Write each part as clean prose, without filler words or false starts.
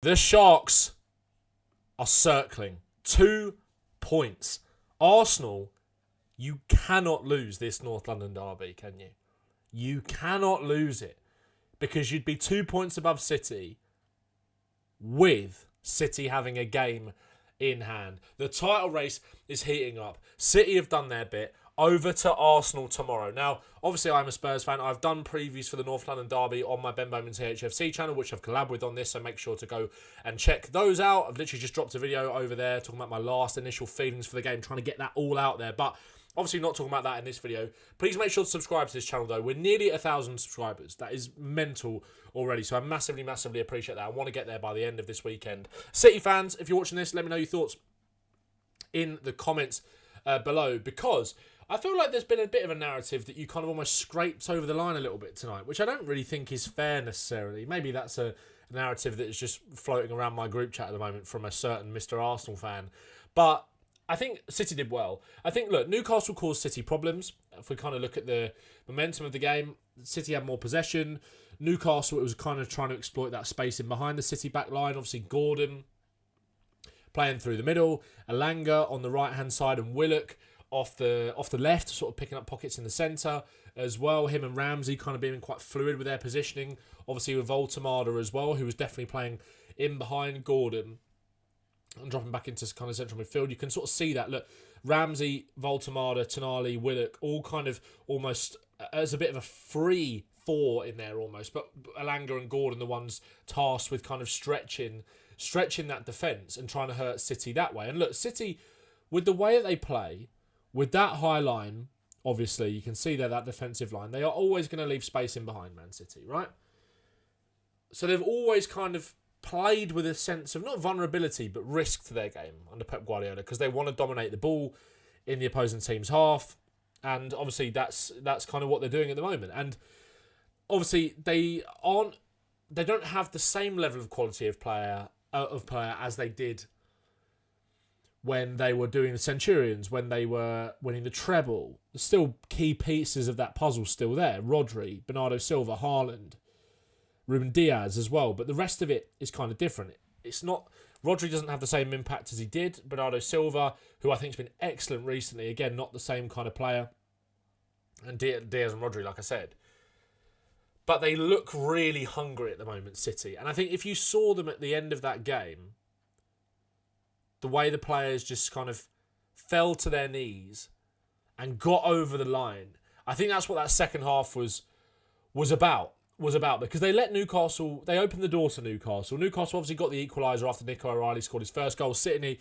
The Sharks are circling. 2 points. Arsenal, you cannot lose this North London derby, can you? You cannot lose it. Because you'd be 2 points above City with City having a game in hand. The title race is heating up. City have done their bit. Over to Arsenal tomorrow. Now, obviously, I'm a Spurs fan. I've done previews for the North London derby on my Ben Bowman THFC channel, which I've collabed with on this, so make sure to go and check those out. I've literally just dropped a video over there talking about my last initial feelings for the game, trying to get that all out there. But obviously not talking about that in this video. Please make sure to subscribe to this channel, though. We're nearly at 1,000 subscribers. That is mental already, so I massively, massively appreciate that. I want to get there by the end of this weekend. City fans, if you're watching this, let me know your thoughts in the comments below, because I feel like there's been a bit of a narrative that you kind of almost scraped over the line a little bit tonight, which I don't really think is fair necessarily. Maybe that's a narrative that is just floating around my group chat at the moment from a certain Mr. Arsenal fan. But I think City did well. I think, look, Newcastle caused City problems. If we kind of look at the momentum of the game, City had more possession. Newcastle, it was kind of trying to exploit that space in behind the City back line. Obviously, Gordon playing through the middle, Alanga on the right-hand side, and Willock off the left, sort of picking up pockets in the centre as well. Him and Ramsey kind of being quite fluid with their positioning. Obviously with Voltemada as well, who was definitely playing in behind Gordon and dropping back into kind of central midfield. You can sort of see that. Look, Ramsey, Voltemada, Tonali, Willock, all kind of almost as a bit of a free four in there almost. But Alanga and Gordon, the ones tasked with kind of stretching that defence and trying to hurt City that way. And look, City, with the way that they play, with that high line, obviously, you can see that defensive line, they are always going to leave space in behind Man City, right? So they've always kind of played with a sense of, not vulnerability, but risk to their game under Pep Guardiola, because they want to dominate the ball in the opposing team's half. And obviously, that's kind of what they're doing at the moment. And obviously, they don't have the same level of quality of player as they did when they were doing the Centurions, when they were winning the treble. There's still key pieces of that puzzle still there. Rodri, Bernardo Silva, Haaland, Ruben Diaz as well. But the rest of it is kind of different. It's not... Rodri doesn't have the same impact as he did. Bernardo Silva, who I think has been excellent recently, again, not the same kind of player. And Diaz and Rodri, like I said. But they look really hungry at the moment, City. And I think if you saw them at the end of that game, the way the players just kind of fell to their knees and got over the line, I think that's what that second half was about. Because they let Newcastle, they opened the door to Newcastle. Newcastle obviously got the equaliser after Nico O'Reilly scored his first goal. City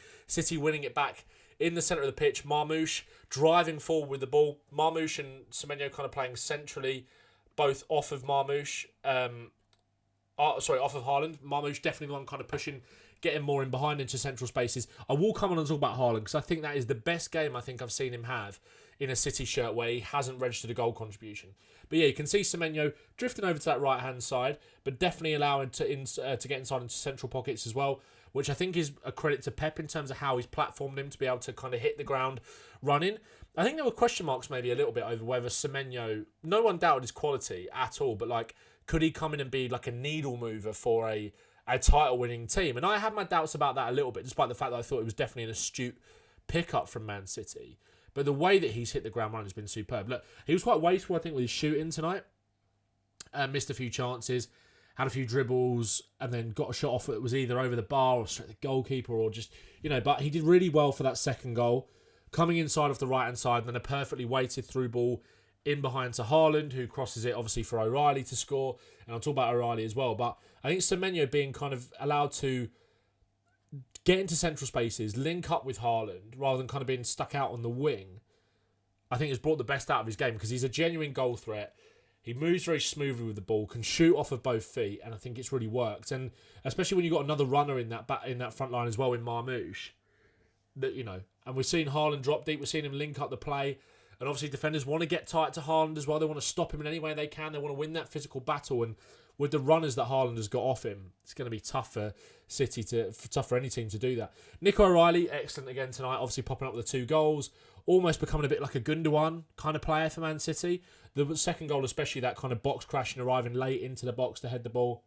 winning it back in the centre of the pitch. Marmoush driving forward with the ball. Marmoush and Semenyo kind of playing centrally, both off of Marmoush. Off of Haaland. Marmoush definitely the one kind of pushing, getting more in behind into central spaces. I will come on and talk about Haaland, because I think that is the best game I think I've seen him have in a City shirt where he hasn't registered a goal contribution. But yeah, you can see Semenyo drifting over to that right-hand side, but definitely allowing to get inside into central pockets as well, which I think is a credit to Pep in terms of how he's platformed him to be able to kind of hit the ground running. I think there were question marks maybe a little bit over whether Semenyo, no one doubted his quality at all, but like, could he come in and be like a needle mover for a title-winning team? And I had my doubts about that a little bit, despite the fact that I thought it was definitely an astute pickup from Man City. But the way that he's hit the ground running has been superb. Look, he was quite wasteful, I think, with his shooting tonight. Missed a few chances, had a few dribbles, and then got a shot off that was either over the bar or straight at the goalkeeper, or just, but he did really well for that second goal. Coming inside off the right-hand side, and then a perfectly weighted through ball in behind to Haaland, who crosses it, obviously, for O'Reilly to score. And I'll talk about O'Reilly as well. But I think Semenyo being kind of allowed to get into central spaces, link up with Haaland, rather than kind of being stuck out on the wing, I think has brought the best out of his game, because he's a genuine goal threat. He moves very smoothly with the ball, can shoot off of both feet, and I think it's really worked. And especially when you've got another runner in that front line as well, in Marmoush, and we've seen Haaland drop deep, we've seen him link up the play. And obviously defenders want to get tight to Haaland as well. They want to stop him in any way they can. They want to win that physical battle. And with the runners that Haaland has got off him, it's going to be tough for tough for any team to do that. Nico O'Reilly, excellent again tonight. Obviously popping up with the 2 goals. Almost becoming a bit like a Gundogan kind of player for Man City. The second goal especially, that kind of box crash and arriving late into the box to head the ball.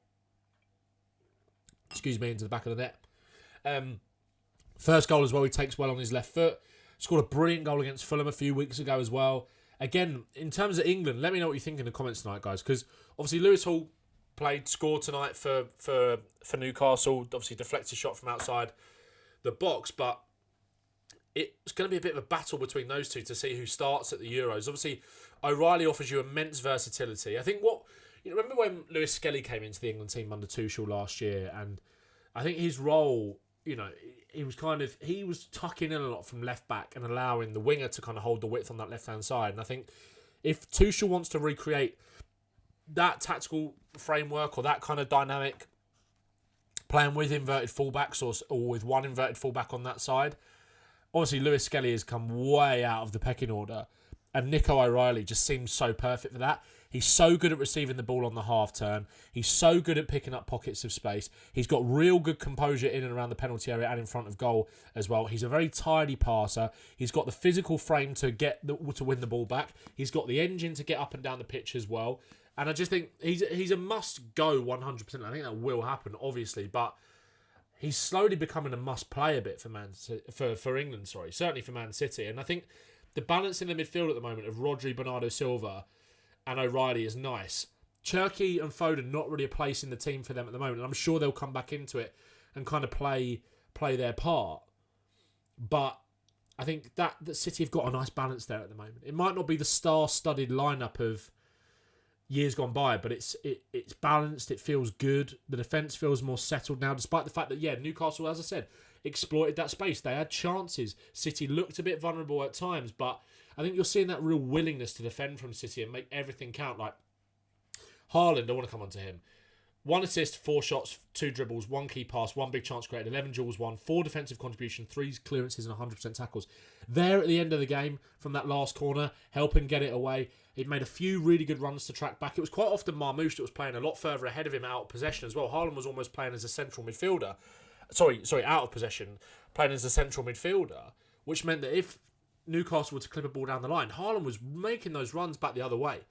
into the back of the net. First goal as well, he takes well on his left foot. Scored a brilliant goal against Fulham a few weeks ago as well. Again, in terms of England, let me know what you think in the comments tonight, guys, because obviously Lewis Hall scored tonight for Newcastle. Obviously deflected shot from outside the box, but it's going to be a bit of a battle between those two to see who starts at the Euros. Obviously, O'Reilly offers you immense versatility. I think remember when Lewis Skelly came into the England team under Tuchel last year, and I think his role, he was tucking in a lot from left back and allowing the winger to kind of hold the width on that left hand side. And I think if Tuchel wants to recreate that tactical framework or that kind of dynamic, playing with inverted fullbacks or with one inverted fullback on that side, obviously Lewis Skelly has come way out of the pecking order, and Nico O'Reilly just seems so perfect for that. He's so good at receiving the ball on the half turn. He's so good at picking up pockets of space. He's got real good composure in and around the penalty area and in front of goal as well. He's a very tidy passer. He's got the physical frame to win the ball back. He's got the engine to get up and down the pitch as well. And I just think he's a must-go 100%. I think that will happen, obviously, but he's slowly becoming a must-play a bit for England, certainly for Man City. And I think the balance in the midfield at the moment of Rodri, Bernardo Silva and O'Reilly is nice. Cherki and Foden not really a place in the team for them at the moment, and I'm sure they'll come back into it and kind of play their part. But I think that City have got a nice balance there at the moment. It might not be the star-studded lineup of years gone by, but it's balanced. It feels good. The defence feels more settled now, despite the fact that Newcastle, as I said, exploited that space. They had chances. City looked a bit vulnerable at times, but I think you're seeing that real willingness to defend from City and make everything count. Like Haaland, I want to come on to him. 1 assist, 4 shots, 2 dribbles, 1 key pass, 1 big chance created, 11 duels won, 4 defensive contribution, 3 clearances and 100% tackles. There at the end of the game from that last corner, helping get it away. He made a few really good runs to track back. It was quite often Marmoush that was playing a lot further ahead of him out of possession as well. Haaland was almost playing as a central midfielder. Sorry, out of possession, playing as a central midfielder, which meant that if Newcastle were to clip a ball down the line, Haaland was making those runs back the other way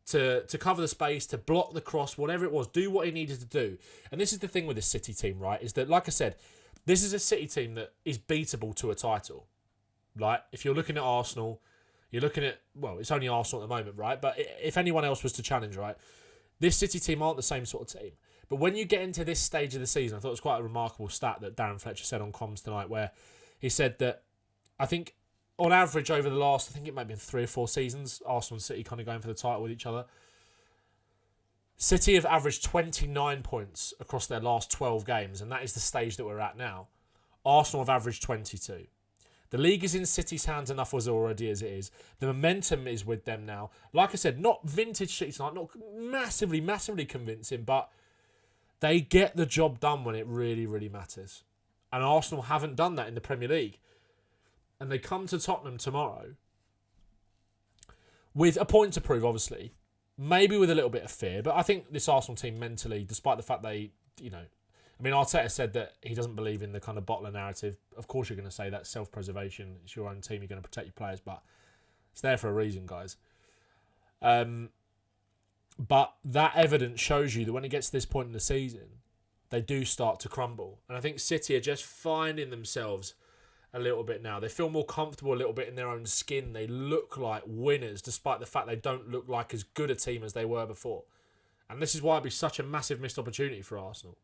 to cover the space, to block the cross, whatever it was, do what he needed to do. And this is the thing with this City team, right, is that, like I said, this is a City team that is beatable to a title. Like, if you're looking at Arsenal, you're looking at, well, it's only Arsenal at the moment, right? But if anyone else was to challenge, right, this City team aren't the same sort of team. But when you get into this stage of the season, I thought it was quite a remarkable stat that Darren Fletcher said on comms tonight, where he said that, I think, on average over the last, I think it might have been 3 or 4 seasons, Arsenal and City kind of going for the title with each other. City have averaged 29 points across their last 12 games, and that is the stage that we're at now. Arsenal have averaged 22. The league is in City's hands enough already as it is. The momentum is with them now. Like I said, not vintage City tonight, not massively, massively convincing, but they get the job done when it really, really matters. And Arsenal haven't done that in the Premier League. And they come to Tottenham tomorrow with a point to prove, obviously. Maybe with a little bit of fear. But I think this Arsenal team mentally, despite the fact they, Arteta said that he doesn't believe in the kind of bottler narrative. Of course you're going to say that self-preservation. It's your own team. You're going to protect your players. But it's there for a reason, guys. But that evidence shows you that when it gets to this point in the season, they do start to crumble. And I think City are just finding themselves a little bit now. They feel more comfortable a little bit in their own skin. They look like winners, despite the fact they don't look like as good a team as they were before. And this is why it'd be such a massive missed opportunity for Arsenal.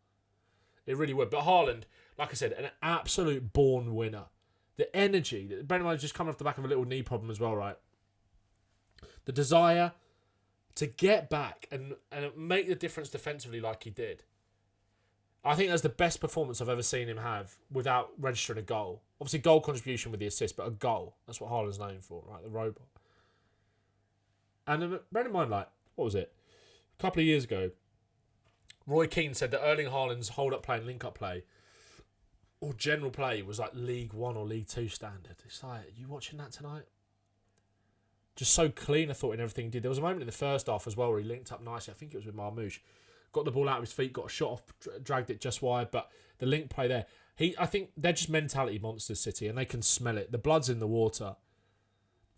It really would. But Haaland, like I said, an absolute born winner. The energy. Brennan just coming off the back of a little knee problem as well, right? The desire to get back and make the difference defensively like he did. I think that's the best performance I've ever seen him have without registering a goal. Obviously, goal contribution with the assist, but a goal. That's what Haaland's known for, right? The robot. And bear in mind, what was it? A couple of years ago, Roy Keane said that Erling Haaland's hold-up play and link-up play, or general play, was like League 1 or League 2 standard. It's like, are you watching that tonight? Just so clean, I thought, in everything he did. There was a moment in the first half as well where he linked up nicely. I think it was with Marmoush. Got the ball out of his feet, got a shot off, dragged it just wide, but the link play there. I think they're just mentality monsters, City, and they can smell it. The blood's in the water.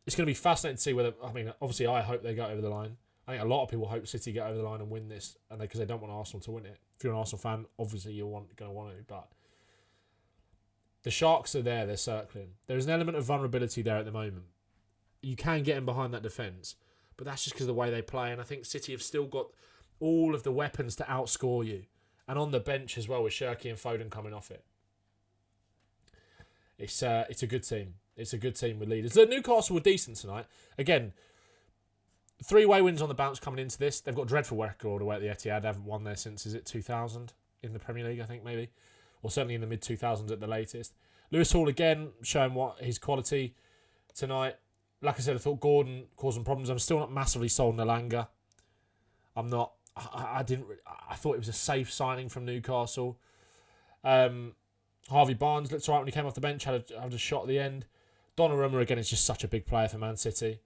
It's going to be fascinating to see whether, obviously I hope they go over the line. I think a lot of people hope City get over the line and win this, and because they don't want Arsenal to win it. If you're an Arsenal fan, obviously you're going to want to, but the Sharks are there, they're circling. There's an element of vulnerability there at the moment. You can get in behind that defence, but that's just because of the way they play, and I think City have still got all of the weapons to outscore you. And on the bench as well, with Shirky and Foden coming off it. It's a good team. It's a good team with leaders. The Newcastle were decent tonight. Again, 3-way wins on the bounce coming into this. They've got a dreadful record away at the Etihad. They haven't won there since, is it 2000 in the Premier League, I think, maybe? Or certainly in the mid-2000s at the latest. Lewis Hall, again, showing what his quality tonight. Like I said, I thought Gordon caused some problems. I'm still not massively sold on Elanga. I'm not. I thought it was a safe signing from Newcastle. Harvey Barnes looked all right when he came off the bench, had a shot at the end. Donnarumma, again, is just such a big player for Man City.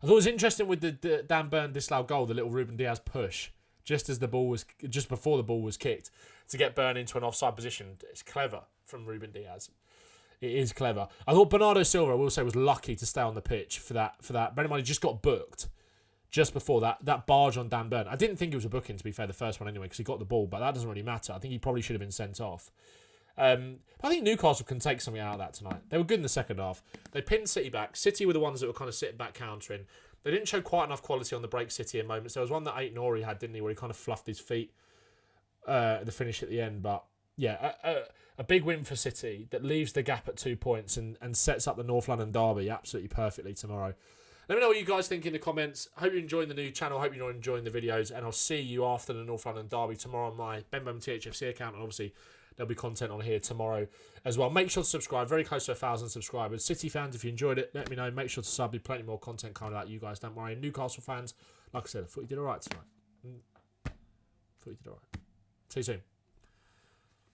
I thought it was interesting with the Dan Burn disallowed goal, the little Ruben Diaz push, just before the ball was kicked, to get Burn into an offside position. It's clever from Ruben Diaz. It is clever. I thought Bernardo Silva, I will say, was lucky to stay on the pitch for that. Bear in mind, he just got booked just before that barge on Dan Burn. I didn't think it was a booking, to be fair, the first one anyway, because he got the ball, but that doesn't really matter. I think he probably should have been sent off. But I think Newcastle can take something out of that tonight. They were good in the second half. They pinned City back. City were the ones that were kind of sitting back countering. They didn't show quite enough quality on the break, City, in moments. There was one that Aït-Nouri had, didn't he, where he kind of fluffed his feet at the finish at the end. But yeah, a big win for City that leaves the gap at 2 points and sets up the North London derby absolutely perfectly tomorrow. Let me know what you guys think in the comments. Hope you're enjoying the new channel. Hope you're enjoying the videos. And I'll see you after the North London derby tomorrow on my Bowman THFC account. And obviously, there'll be content on here tomorrow as well. Make sure to subscribe. Very close to 1,000 subscribers. City fans, if you enjoyed it, let me know. Make sure to sub. There'll be plenty more content coming out. You guys, don't worry. And Newcastle fans, like I said, I thought you did all right tonight. See you soon.